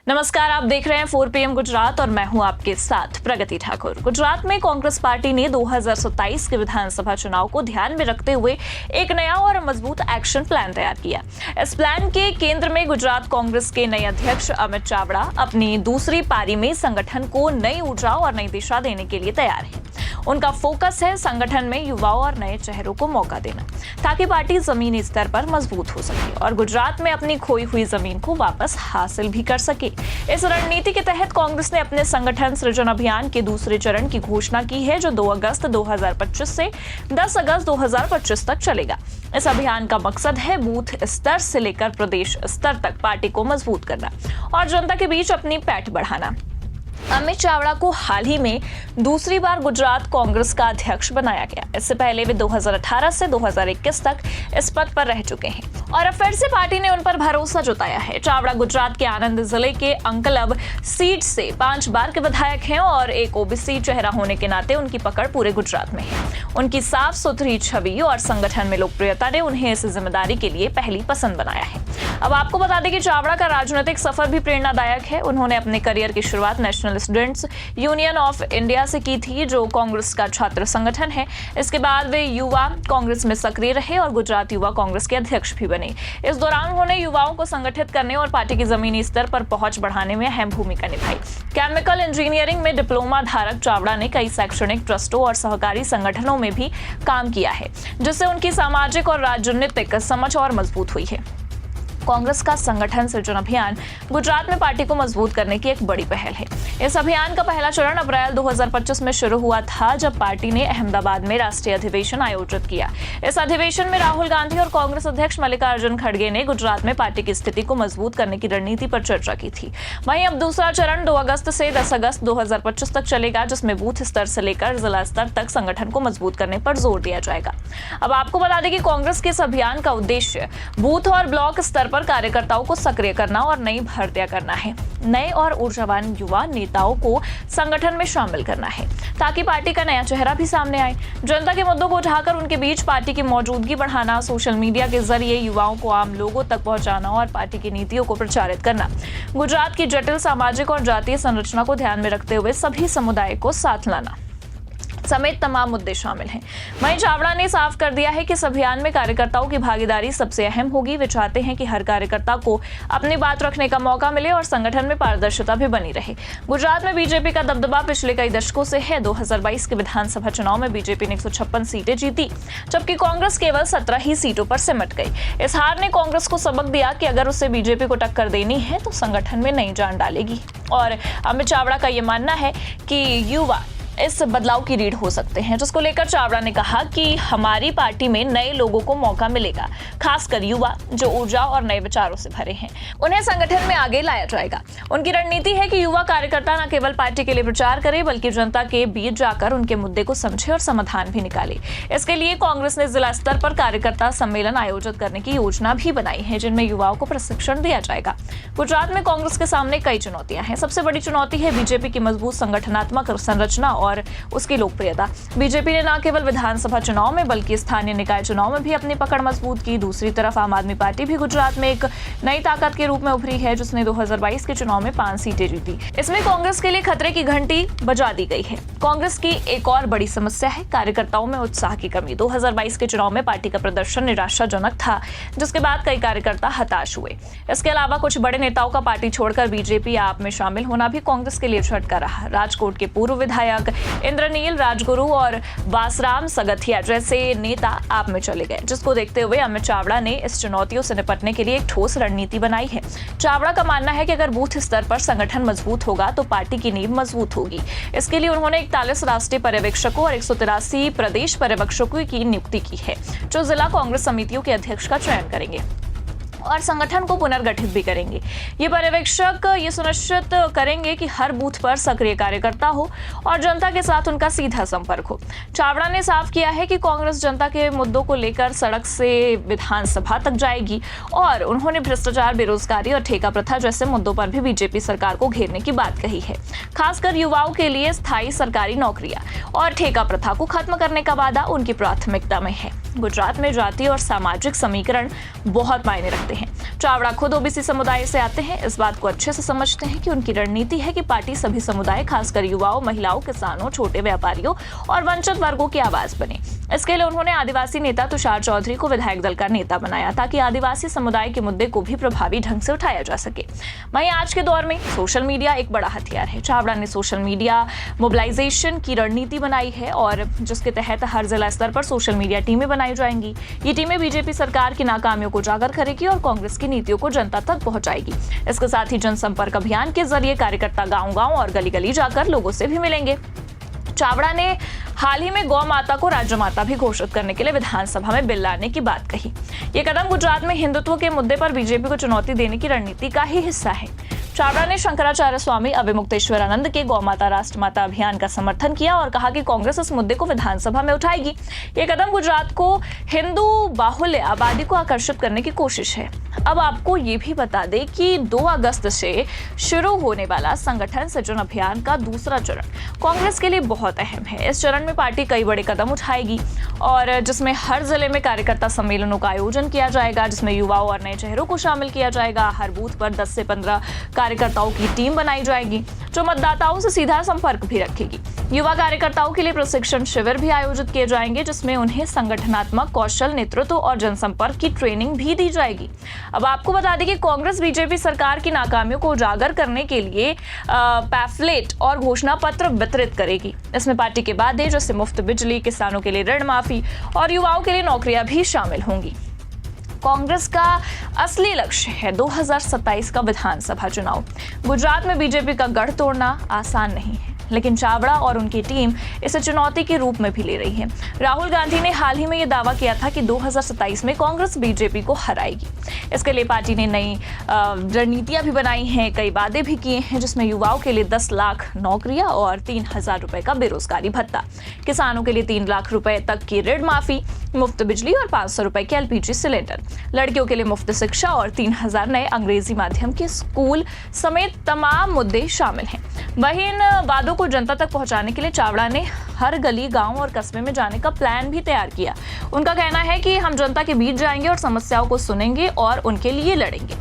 नमस्कार, आप देख रहे हैं 4 PM गुजरात और मैं हूं आपके साथ प्रगति ठाकुर। गुजरात में कांग्रेस पार्टी ने 2027 के विधानसभा चुनाव को ध्यान में रखते हुए एक नया और मजबूत एक्शन प्लान तैयार किया। इस प्लान के केंद्र में गुजरात कांग्रेस के नए अध्यक्ष अमित चावड़ा अपनी दूसरी पारी में संगठन को नई ऊर्जा और नई दिशा देने के लिए तैयार है। उनका फोकस है संगठन में युवाओं और नए चेहरों को मौका देना, ताकि पार्टी जमीनी स्तर पर मजबूत हो सके और गुजरात में अपनी खोई हुई जमीन को वापस हासिल भी कर सके। इस रणनीति के तहत कांग्रेस ने अपने संगठन सृजन अभियान के दूसरे चरण की घोषणा की है, जो 2 अगस्त 2025 से 10 अगस्त 2025 तक चलेगा। इस अभियान का मकसद है बूथ स्तर से लेकर प्रदेश स्तर तक पार्टी को मजबूत करना और जनता के बीच अपनी पैठ बढ़ाना। अमित चावड़ा को हाल ही में दूसरी बार गुजरात कांग्रेस का अध्यक्ष बनाया गया। इससे पहले वे 2018 से 2021 तक इस पद पर रह चुके हैं और अब फिर से पार्टी ने उन पर भरोसा जताया है। चावड़ा गुजरात के आनंद जिले के अंकलब सीट से 5 बार के विधायक हैं और एक ओबीसी चेहरा होने के नाते उनकी पकड़ पूरे गुजरात में है। उनकी साफ सुथरी छवि और संगठन में लोकप्रियता ने उन्हें इस जिम्मेदारी के लिए पहली पसंद बनाया है। अब आपको बता दें कि चावड़ा का राजनीतिक सफर भी प्रेरणादायक है। उन्होंने अपने करियर की शुरुआत national students union of India से की थी, जो कांग्रेस का छात्र संगठन है। इसके बाद वे युवा कांग्रेस में सक्रिय रहे और गुजरात युवा कांग्रेस के अध्यक्ष भी बने। इस दौरान उन्होंने युवाओं को संगठित करने और पार्टी की जमीनी स्तर पर पहुंच बढ़ाने में अहम भूमिका निभाई। केमिकल इंजीनियरिंग में डिप्लोमा धारक चावड़ा ने कई शैक्षणिक ट्रस्टों और सहकारी संगठनों में भी काम किया है, जिससे उनकी सामाजिक और राजनीतिक समझ और मजबूत हुई है। कांग्रेस का संगठन सृजन अभियान गुजरात में पार्टी को मजबूत करने की एक बड़ी पहल है। इस अभियान का पहला चरण अप्रैल 2025 में शुरू हुआ था, जब पार्टी ने अहमदाबाद में राष्ट्रीय अधिवेशन आयोजित किया। इस अधिवेशन में राहुल गांधी और कांग्रेस अध्यक्ष मल्लिकार्जुन खड़गे ने गुजरात में पार्टी की स्थिति को मजबूत करने की रणनीति पर चर्चा की थी। वहीं अब दूसरा चरण 2 अगस्त से 10 अगस्त 2025 तक चलेगा, जिसमें बूथ स्तर से लेकर जिला स्तर तक संगठन को मजबूत करने पर जोर दिया जाएगा। अब आपको बता दें कि कांग्रेस के इस अभियान का उद्देश्य बूथ और ब्लॉक स्तर पर कार्यकर्ताओं को सक्रिय करना और नई भर्तियां करना है। नए और ऊर्जावान युवा नेताओं को संगठन में शामिल करना है, ताकि पार्टी का नया चेहरा भी सामने आए। जनता के मुद्दों को उठाकर उनके बीच पार्टी की मौजूदगी बढ़ाना, सोशल मीडिया के जरिए युवाओं को आम लोगों तक पहुंचाना और पार्टी की नीतियों को प्रचारित करना। गुजरात की जटिल सामाजिक और जातीय संरचना को ध्यान में रखते हुए सभी समुदाय को साथ लाना समेत तमाम मुद्दे शामिल हैं। वहीं चावड़ा ने साफ कर दिया है कि इस अभियान में कार्यकर्ताओं की भागीदारी सबसे अहम होगी। वे चाहते हैं कि हर कार्यकर्ता को अपनी बात रखने का मौका मिले और संगठन में पारदर्शिता भी बनी रहे। गुजरात में बीजेपी का दबदबा पिछले कई दशकों से है। 2022 के विधानसभा चुनाव में बीजेपी ने 156 सीटें जीती, जबकि कांग्रेस केवल 17 ही सीटों पर सिमट गई। इस हार ने कांग्रेस को सबक दिया कि अगर उसे बीजेपी को टक्कर देनी है तो संगठन में नई जान डालेगी। और अमित चावड़ा का यह मानना है कि युवा इस बदलाव की रीढ़ हो सकते हैं, जिसको लेकर चावड़ा ने कहा कि हमारी पार्टी में नए लोगों को मौका मिलेगा, खासकर युवा जो ऊर्जा और नए विचारों से भरे हैं। उन्हें संगठन में आगे लाया जाएगा। उनकी रणनीति है कि युवा कार्यकर्ता न केवल पार्टी के लिए प्रचार करे, बल्कि जनता के बीच जाकर उनके मुद्दे को समझे और समाधान भी निकाले। इसके लिए कांग्रेस ने जिला स्तर पर कार्यकर्ता सम्मेलन आयोजित करने की योजना भी बनाई है, जिनमें युवाओं को प्रशिक्षण दिया जाएगा। गुजरात में कांग्रेस के सामने कई चुनौतियां हैं। सबसे बड़ी चुनौती है बीजेपी की मजबूत संगठनात्मक संरचना और उसकी लोकप्रियता। बीजेपी ने न केवल विधानसभा चुनाव में बल्कि स्थानीय निकाय चुनाव में भी अपनी पकड़ मजबूत की। दूसरी तरफ आम आदमी पार्टी भी गुजरात में एक नई ताकत के रूप में उभरी है, जिसने 2022 के चुनाव में 5 सीटें जीती। इसमें कांग्रेस के लिए खतरे की घंटी बजा दी गई है। कांग्रेस की एक और बड़ी समस्या है कार्यकर्ताओं में उत्साह की कमी। 2022 के चुनाव में पार्टी का प्रदर्शन निराशाजनक था, जिसके बाद कई कार्यकर्ता हताश हुए। इसके अलावा कुछ बड़े नेताओं का पार्टी छोड़कर बीजेपी आप में शामिल होना भी कांग्रेस के लिए झटका रहा। राजकोट के पूर्व विधायक इंद्रनील राजगुरु और वासराम सगथिया जैसे नेता आप में चले गए, जिसको देखते हुए अमित चावड़ा ने इस चुनौतियों से निपटने के लिए एक ठोस रणनीति बनाई है। चावड़ा का मानना है कि अगर बूथ स्तर पर संगठन मजबूत होगा तो पार्टी की नींव मजबूत होगी। इसके लिए उन्होंने 41 राष्ट्रीय पर्यवेक्षकों और 183 प्रदेश पर्यवेक्षकों की नियुक्ति की है, जो जिला कांग्रेस समितियों के अध्यक्ष का चयन करेंगे और संगठन को पुनर्गठित भी करेंगे। ये पर्यवेक्षक ये सुनिश्चित करेंगे कि हर बूथ पर सक्रिय कार्यकर्ता हो और जनता के साथ उनका सीधा संपर्क हो। चावड़ा ने साफ किया है कि कांग्रेस जनता के मुद्दों को लेकर सड़क से विधानसभा तक जाएगी और उन्होंने भ्रष्टाचार, बेरोजगारी और ठेका प्रथा जैसे मुद्दों पर भी बीजेपी सरकार को घेरने की बात कही है। खासकर युवाओं के लिए स्थायी सरकारी नौकरियां और ठेका प्रथा को खत्म करने का वादा उनकी प्राथमिकता में है। गुजरात में जाति और सामाजिक समीकरण बहुत मायने रखते हैं। चावड़ा खुद ओबीसी समुदाय से आते हैं, इस बात को अच्छे से समझते हैं कि उनकी रणनीति है कि पार्टी सभी समुदाय, खासकर युवाओं, महिलाओं, किसानों, छोटे व्यापारियों और वंचित वर्गों की आवाज बने। इसके लिए उन्होंने आदिवासी नेता तुषार चौधरी को विधायक दल का नेता बनाया ताकि आदिवासी समुदाय के मुद्दे को भी प्रभावी ढंग से उठाया जा सके। वहीं आज के दौर में सोशल मीडिया एक बड़ा हथियार है। चावड़ा ने सोशल मीडिया मोबिलाइजेशन की रणनीति बनाई है और जिसके तहत हर जिला स्तर पर सोशल मीडिया टीमें बनाई जाएंगी। ये टीमें बीजेपी सरकार की नाकामियों को उजागर करेगी और कांग्रेस की नीतियों को जनता तक पहुंचाएगी। इसके साथ ही जनसंपर्क अभियान के जरिए कार्यकर्ता गांव-गांव और गली-गली जाकर लोगों से भी मिलेंगे। चावड़ा ने हाल ही में गौ माता को राज्य माता भी घोषित करने के लिए विधानसभा में बिल लाने की बात कही। ये कदम गुजरात में हिंदुत्व के मुद्दे पर बीजेपी को चुनौती देने की रणनीति का ही हिस्सा है। चावड़ा ने शंकराचार्य स्वामी अभिमुक्तेश्वरानंद के गौ माता राष्ट्र माता अभियान का समर्थन किया और कहा कि कांग्रेस इस मुद्दे को विधानसभा में उठाएगी। ये कदम गुजरात को हिंदू बाहुल्य आबादी को आकर्षित करने की कोशिश है। अब आपको ये भी बता दें कि 2 अगस्त से शुरू होने वाला संगठन सृजन अभियान का दूसरा चरण कांग्रेस के लिए बहुत अहम है। इस चरण में पार्टी कई बड़े कदम उठाएगी और जिसमें हर जिले में कार्यकर्ता सम्मेलनों का आयोजन किया जाएगा, जिसमें युवाओं और नए चेहरों को शामिल किया जाएगा। हर बूथ पर 10 से 15 कार्यकर्ताओं की टीम बनाई जाएगी जो मतदाताओं से सीधा संपर्क भी रखेगी। युवा कार्यकर्ताओं के लिए प्रशिक्षण शिविर भी आयोजित किए जाएंगे जिसमें उन्हें संगठनात्मक कौशल, नेतृत्व और जनसंपर्क की ट्रेनिंग भी दी जाएगी। अब आपको बता दें कि कांग्रेस बीजेपी सरकार की नाकामियों को उजागर करने के लिए पैम्फलेट और घोषणा पत्र वितरित करेगी। इसमें पार्टी के वादे जैसे मुफ्त बिजली, किसानों के लिए ऋण माफी और युवाओं के लिए नौकरियां भी शामिल होंगी। कांग्रेस का असली लक्ष्य है 2027 का विधानसभा चुनाव। गुजरात में बीजेपी का गढ़ तोड़ना आसान नहीं है, लेकिन चावड़ा और उनकी टीम इसे चुनौती के रूप में भी ले रही है। राहुल गांधी ने हाल ही में यह दावा किया था कि 2027 में कांग्रेस बीजेपी को हराएगी। इसके लिए पार्टी ने नई रणनीतियां भी बनाई हैं, कई वादे भी किए हैं जिसमें युवाओं के लिए 10 लाख नौकरियां और 3,000 रुपए का बेरोजगारी भत्ता, किसानों के लिए 3 लाख रुपए तक की ऋण माफी, मुफ्त बिजली और 500 रुपए के एलपीजी सिलेंडर, लड़कियों के लिए मुफ्त शिक्षा और 3,000 नए अंग्रेजी माध्यम के स्कूल समेत तमाम मुद्दे शामिल हैं। वहीं इन वादों को जनता तक पहुंचाने के लिए चावड़ा ने हर गली, गांव और कस्बे में जाने का प्लान भी तैयार किया। उनका कहना है कि हम जनता के बीच जाएंगे और समस्याओं को सुनेंगे और उनके लिए लड़ेंगे।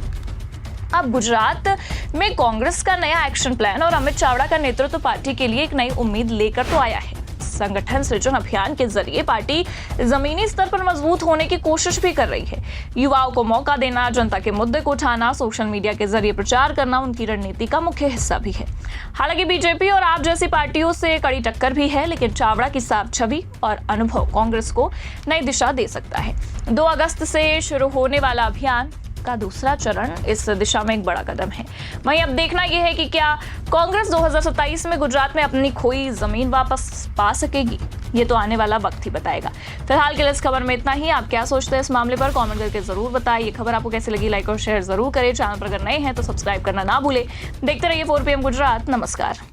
अब गुजरात में कांग्रेस का नया एक्शन प्लान और अमित चावड़ा का नेतृत्व पार्टी के लिए एक नई उम्मीद लेकर तो आया है। संगठन सृजन अभियान के जरिए पार्टी जमीनी स्तर पर मजबूत होने की कोशिश भी कर रही है। युवाओं को मौका देना, जनता के मुद्दे को उठाना, सोशल मीडिया के जरिए प्रचार करना उनकी रणनीति का मुख्य हिस्सा भी है। हालांकि बीजेपी और आप जैसी पार्टियों से कड़ी टक्कर भी है, लेकिन चावड़ा की साफ छवि और अनुभव कांग्रेस को नई दिशा दे सकता है। 2 अगस्त से शुरू होने वाला अभियान का दूसरा चरण इस दिशा में एक बड़ा कदम है। वहीं अब देखना यह है कि क्या कांग्रेस 2027 में गुजरात में अपनी खोई जमीन वापस पा सकेगी। ये तो आने वाला वक्त ही बताएगा। फिलहाल के लिए इस खबर में इतना ही। आप क्या सोचते हैं इस मामले पर कमेंट करके जरूर बताइए। खबर आपको कैसी लगी, लाइक और शेयर जरूर करें। चैनल पर अगर नए हैं तो सब्सक्राइब करना ना भूलें। देखते रहिए 4 PM गुजरात। नमस्कार।